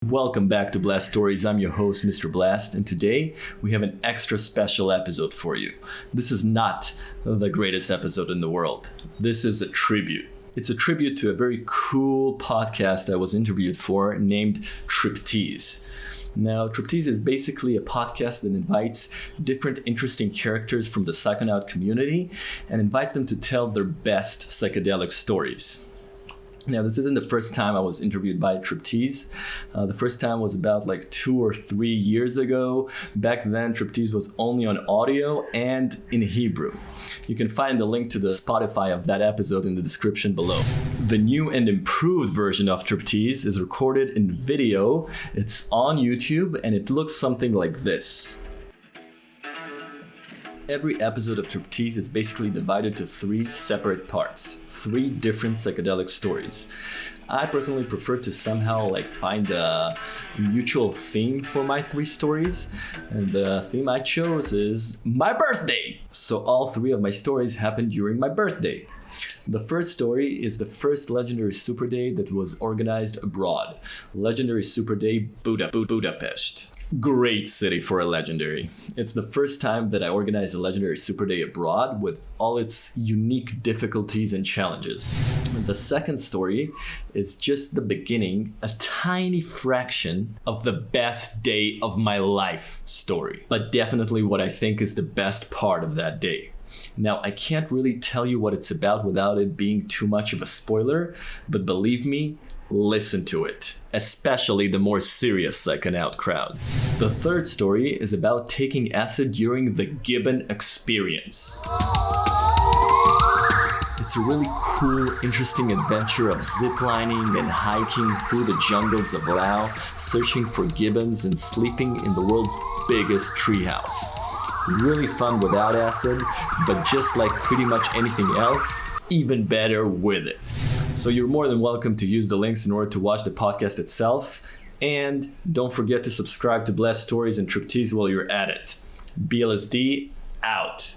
Welcome back to Blsd Stories. I'm your host, Mr. Blast, and today we have an extra special episode for you. This is not the greatest episode in the world. This is a tribute. It's a tribute to a very cool podcast I was interviewed for named Triptease. Now, Triptease is basically a podcast that invites different interesting characters from the psychonaut community and invites them to tell their best psychedelic stories. Now, this isn't the first time I was interviewed by Triptease. The first time was about 2 or 3 years ago. Back then, Triptease was only on audio and in Hebrew. You can find the link to the Spotify of that episode in the description below. The new and improved version of Triptease is recorded in video. It's on YouTube and it looks something like this. Every episode of Triptease is basically divided to 3 separate parts, 3 different psychedelic stories. I personally prefer to somehow find a mutual theme for my 3 stories, and the theme I chose is my birthday. So all 3 of my stories happened during my birthday. The first story is the first Legendary Super Day that was organized abroad. Legendary Super Day Budapest. Great city for a legendary. It's the first time that I organized a Legendary Super Day abroad with all its unique difficulties and challenges. The second story is just the beginning, a tiny fraction of the best day of my life story, but definitely what I think is the best part of that day. Now, I can't really tell you what it's about without it being too much of a spoiler, but believe me, listen to it, especially the more serious psychonaut crowd. The third story is about taking acid during the Gibbon experience. It's a really cool, interesting adventure of ziplining and hiking through the jungles of Laos, searching for gibbons and sleeping in the world's biggest treehouse. Really fun without acid, but just like pretty much anything else, even better with it. So you're more than welcome to use the links in order to watch the podcast itself. And don't forget to subscribe to Blsd Stories and Triptease while you're at it. Blsd out.